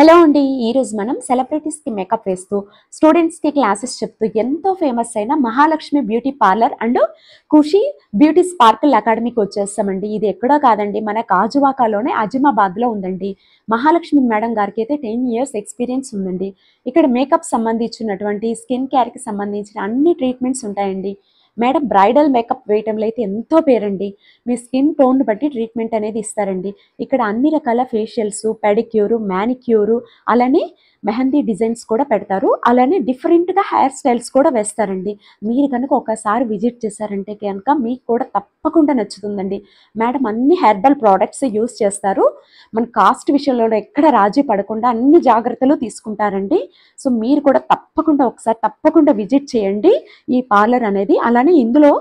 Hello అండి, ఈరోజు మనం సెలబ్రిటీస్కి మేకప్ వేస్తూ స్టూడెంట్స్కి క్లాసెస్ చెప్తూ ఎంతో ఫేమస్ అయిన Mahalakshmi beauty parlour and Khushi beauty sparkle అకాడమీకి వచ్చేస్తామండి. ఇది ఎక్కడో కాదండి, మన గాజువాకలోనే అజిమాబాద్లో ఉందండి. మహాలక్ష్మి మేడం గారికి అయితే 10 years ఎక్స్పీరియన్స్ ఉందండి. ఇక్కడ మేకప్ సంబంధించినటువంటి స్కిన్ కేర్కి సంబంధించిన అన్ని ట్రీట్మెంట్స్ ఉంటాయండి. మేడం బ్రైడల్ మేకప్ వేయటంలో అయితే ఎంతో పేరండి. మీ స్కిన్ టోన్ బట్టి ట్రీట్మెంట్ అనేది ఇస్తారండి. ఇక్కడ అన్ని రకాల ఫేషియల్స్, పెడిక్యూరు, మ్యానిక్యూరు, అలానే మెహందీ డిజైన్స్ కూడా పెడతారు. అలానే డిఫరెంట్గా హెయిర్ స్టైల్స్ కూడా వేస్తారండి. మీరు కనుక ఒకసారి విజిట్ చేశారంటే కనుక మీకు కూడా తప్పకుండా నచ్చుతుందండి. మేడం అన్ని హెర్బల్ ప్రోడక్ట్స్ యూస్ చేస్తారు. మన కాస్ట్ విషయంలో ఎక్కడ రాజీ పడకుండా అన్ని జాగ్రత్తలు తీసుకుంటారండి. సో మీరు కూడా తప్పకుండా విజిట్ చేయండి ఈ పార్లర్ అనేది. అలానే ఇందులో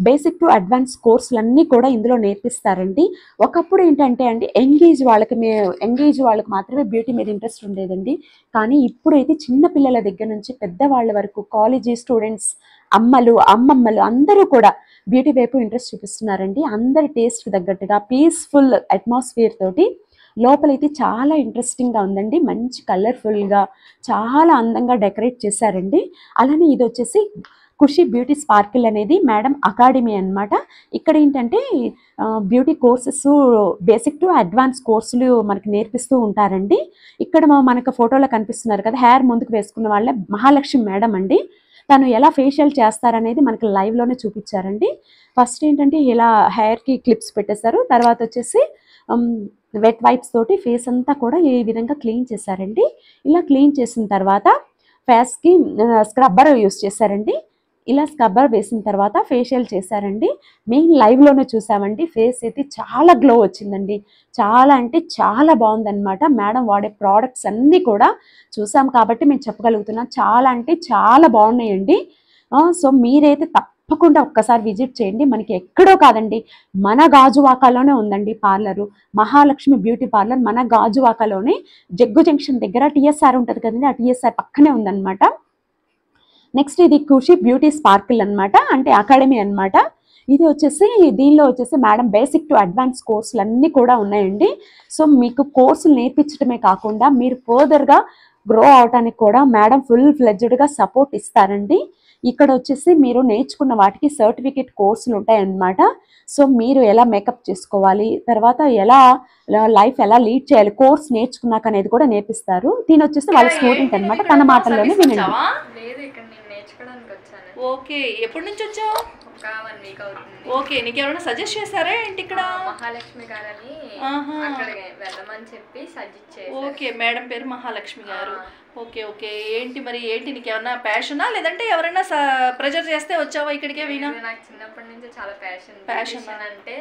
బేసిక్ టు అడ్వాన్స్ కోర్సులన్నీ కూడా ఇందులో నేర్పిస్తారండి. ఒకప్పుడు ఏంటంటే అండి యంగ్ ఏజ్ వాళ్ళకి మాత్రమే బ్యూటీ మీద ఇంట్రెస్ట్ ఉండేదండి. కానీ ఇప్పుడైతే చిన్న పిల్లల దగ్గర నుంచి పెద్దవాళ్ళ వరకు కాలేజీ స్టూడెంట్స్, అమ్మమ్మలు అందరూ కూడా బ్యూటీ వైపు ఇంట్రెస్ట్ చూపిస్తున్నారండి. అందరి టేస్ట్కి తగ్గట్టుగా పీస్ఫుల్ అట్మాస్ఫియర్ తోటి లోపలైతే చాలా ఇంట్రెస్టింగ్గా ఉందండి. మంచి కలర్ఫుల్గా చాలా అందంగా డెకరేట్ చేశారండి. అలానే ఇది వచ్చేసి ఖుషి బ్యూటీ స్పార్కిల్ అనేది మేడం అకాడమీ అనమాట. ఇక్కడ ఏంటంటే beauty courses basic to advance కోర్సులు మనకి నేర్పిస్తూ ఉంటారండి. ఇక్కడ మనకు ఫోటోలో కనిపిస్తున్నారు కదా, హెయిర్ ముందుకు వేసుకున్న వాళ్ళే మహాలక్ష్మి మేడం అండి. తను ఎలా ఫేషియల్ చేస్తారనేది మనకి లైవ్లోనే చూపించారండి. ఫస్ట్ ఏంటంటే ఇలా హెయిర్కి క్లిప్స్ పెట్టేశారు. తర్వాత వచ్చేసి వెట్ వైప్స్ తోటి ఫేస్ అంతా కూడా ఈ విధంగా క్లీన్ చేశారండి. ఇలా క్లీన్ చేసిన తర్వాత ఫేస్కి స్క్రబ్బర్ యూస్ చేశారండి. ఇలా స్క్రబ్బర్ వేసిన తర్వాత ఫేషియల్ చేశారండి. మేము లైవ్లోనే చూసామండి. ఫేస్ అయితే చాలా గ్లో వచ్చిందండి. చాలా అంటే చాలా బాగుందన్నమాట. మేడం వాడే ప్రోడక్ట్స్ అన్నీ కూడా చూసాం కాబట్టి మేము చెప్పగలుగుతున్నాం. చాలా అంటే చాలా బాగున్నాయండి. సో మీరైతే తప్పకుండా ఒక్కసారి విజిట్ చేయండి. మనకి ఎక్కడో కాదండి, మన గాజువాకలోనే ఉందండి పార్లరు. మహాలక్ష్మి బ్యూటీ పార్లర్ మన గాజువాకలోనే జగ్గు జంక్షన్ దగ్గర టీఎస్ఆర్ ఉంటుంది కదండి, ఆ టీఎస్ఆర్ పక్కనే ఉందన్నమాట. నెక్స్ట్ ఇది ఖుషి బ్యూటీ స్పార్కిల్ అనమాట, అంటే అకాడమీ అనమాట. ఇది వచ్చేసి దీనిలో వచ్చేసి మేడం బేసిక్ టు అడ్వాన్స్ కోర్సులు అన్నీ కూడా ఉన్నాయండి. సో మీకు కోర్సులు నేర్పించడమే కాకుండా మీరు ఫర్దర్గా గ్రో అవడానికి కూడా మేడం ఫుల్ ఫ్లెడ్జ్డ్గా సపోర్ట్ ఇస్తారండి. ఇక్కడ వచ్చేసి మీరు నేర్చుకున్న వాటికి సర్టిఫికేట్ కోర్సులు ఉంటాయన్నమాట. సో మీరు ఎలా మేకప్ చేసుకోవాలి, తర్వాత ఎలా లైఫ్ ఎలా లీడ్ చేయాలి కోర్స్ నేర్చుకున్నాక అనేది కూడా నేర్పిస్తారు. దీని వచ్చేసి వాళ్ళ స్టూడెంట్ అనమాట, తన మాటల్లోనే వినండి. ఓకే, ఎప్పటి నుంచి వచ్చావు? ఒక 1 week అవుతుంది. ఓకే, నీకు ఎవరైనా సజెస్ట్ చేశారా ఏంటి ఇక్కడ? మహాలక్ష్మి గారని అక్కడికి వెళ్ళమని చెప్పి సజెస్ట్ చేశారు. ఓకే, మేడం పేరు మహాలక్ష్మి గారు. ఓకే ఓకే, ఏంటి నీకు ఏమన్నా ప్యాషనా లేదంటే ఎవరైనా ప్రెజర్ చేస్తే వచ్చావా ఇక్కడికే? వీణా నాకు చిన్నప్పటి నుంచి చాలా ప్యాషన్ అంటే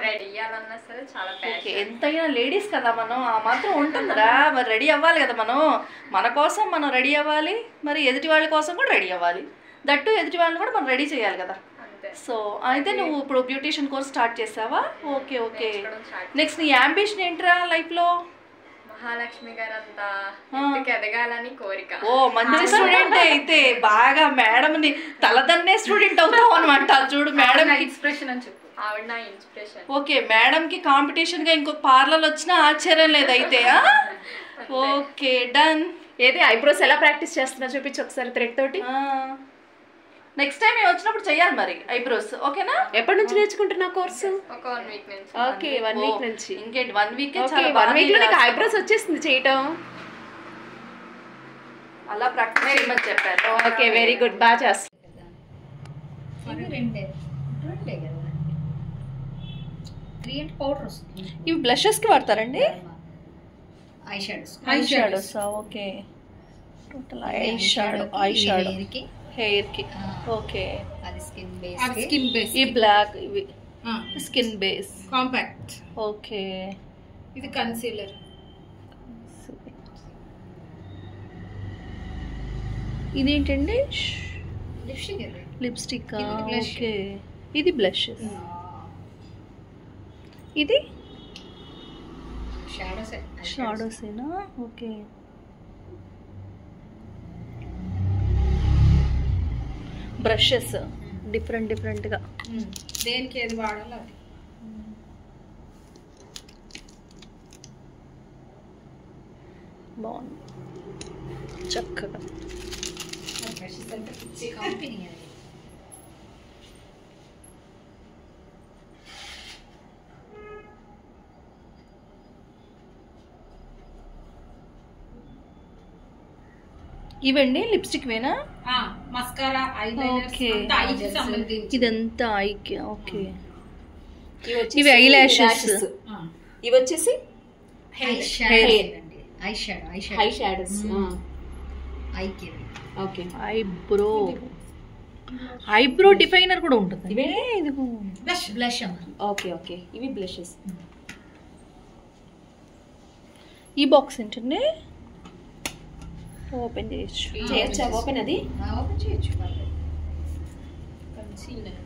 రెడీ అవ్వాలన్నా సరే చాలా ప్యాషన్. ఎంతైనా లేడీస్ కదా మనం, ఆ మాత్రం ఉంటుందిరా. మరి రెడీ అవ్వాలి కదా మనం. మన కోసం మనం రెడీ అవ్వాలి, మరి ఎదుటి వాళ్ళ కోసం కూడా రెడీ అవ్వాలి. దట్టు ఎదుటి వాళ్ళని కూడా మనం రెడీ చేయాలి కదా. సో అయితే నువ్వు ఇప్పుడు బ్యూటిషియన్ కోర్స్ స్టార్ట్ చేసావా? Okay okay. నెక్స్ట్ నీ యాంబిషన్ ఏంట్రా లైఫ్లో? మహాలక్ష్మి గారు అంతా ఎదగాలని కోరిక. ఓ మంచి స్టూడెంట్ అయితే, బాగా మేడం ని తలదన్నే స్టూడెంట్ అవుతావు అనమాట. చూడు మేడం ఇన్స్పిరేషన్ అని చెప్పు, ఆవిడ నా ఇన్స్పిరేషన్. ఓకే, మేడం కి కాంపిటీషన్ గా ఇంకొక పార్లర్ వచ్చినా ఆశ్చర్యం లేదు అయితే. Okay done. ఏది ఐబ్రోస్ ఎలా ప్రాక్టీస్ చేస్తున్నా చూపించి ఒకసారి థ్రెడ్ తోటి. నెక్స్ట్ టైం మేము వచ్చినప్పుడు చెయ్యాలి మరి ఐబ్రోస్. ఓకేనా? ఎప్పటి నుంచి నేర్చుకుంటున్నా కోర్సు? ఒక 1 week నుంచి. ఓకే, 1 week నుంచి. ఇంకేంటి 1 week? 1 week లో నీకు ఐబ్రోస్ వచ్చేస్తుంది చేయటం. అలా ప్రాక్టీస్ చేయమని చెప్పారు. ఓకే, వెరీ గుడ్, బాగా చేస్తా. ఇవి బ్లషెస్ కి వాడతారండి? I shadows. Okay, total eye shadow hair కి. ఓకే, అది స్కిన్ బేస్. ఈ బ్లాక్ ఇవి స్కిన్ బేస్ కాంపాక్ట్. ఓకే, ఇది కన్సీలర్. ఇదేంటండి? లిప్స్టిక్. ఓకే, ఇది బ్లషెస్. ఇది షాడోసేనా? ఓకే, బ్రషెస్ డిఫరెంట్గా. దేనికి ఏది వాడాలో అది. బాగుంది చక్కగా. కంపెనీ అది. ఇవండి లిప్స్టిక్ వేనా? Mascara, eyeliners okay. అంతా ఐకి సంబంధించి. ఇదంతా ఐకి. ఓకే. వచ్చేసి ఇవి ఐ ల్యాషెస్. ఇవి వచ్చేసి high shadows. Okay. Eyebrow definer కూడా ఉంటుంది. ఇవే బ్లష్ ఓకే ఓకే. ఇవి బ్లషెస్. ఈ బాక్స్ ఏంటండి? ఓపెన్ చేయొచ్చు. చేయొచ్చా ఓపెన్? అది ఓపెన్ చేయొచ్చు. కన్సీలర్.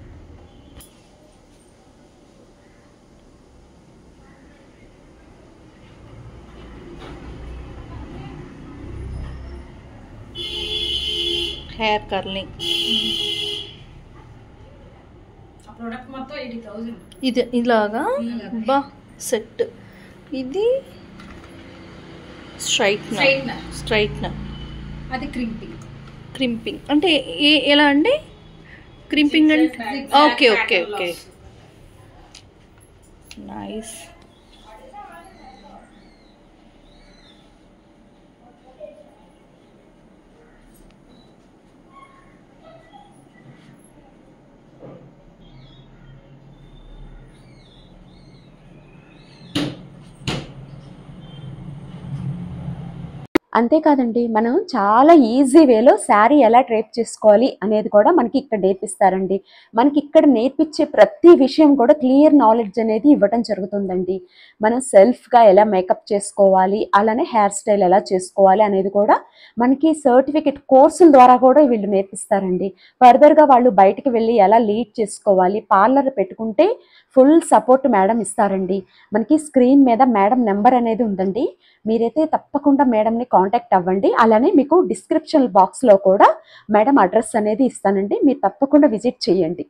Hair curling. ఆ ప్రోడక్ట్ మొత్తం 80,000. ఇది ఇలాగా బా సెట్. ఇది స్ట్రైట్నర్. అది క్రింపింగ్. క్రింపింగ్ అంటే ఎలా అండి? క్రింపింగ్ అంటే ఓకే ఓకే ఓకే. నైస్. అంతేకాదండి, మనం చాలా ఈజీ వేలో శారీ ఎలా డ్రేప్ చేసుకోవాలి అనేది కూడా మనకి ఇక్కడ నేర్పిస్తారండి. మనకి ఇక్కడ నేర్పించే ప్రతి విషయం కూడా క్లియర్ నాలెడ్జ్ అనేది ఇవ్వడం జరుగుతుందండి. మనం సెల్ఫ్గా ఎలా మేకప్ చేసుకోవాలి, అలానే హెయిర్ స్టైల్ ఎలా చేసుకోవాలి అనేది కూడా మనకి సర్టిఫికెట్ కోర్సుల ద్వారా కూడా వీళ్ళు నేర్పిస్తారండి. ఫర్దర్గా వాళ్ళు బయటికి వెళ్ళి ఎలా లీడ్ చేసుకోవాలి, పార్లర్ పెట్టుకుంటే ఫుల్ సపోర్ట్ మేడం ఇస్తారండి. మనకి స్క్రీన్ మీద మేడం నెంబర్ అనేది ఉందండి. మీరైతే తప్పకుండా మేడంని కాంటాక్ట్ అవ్వండి. అలానే మీకు డిస్క్రిప్షన్ బాక్స్లో కూడా మేడం అడ్రస్ అనేది ఇస్తానండి. మీరు తప్పకుండా విజిట్ చేయండి.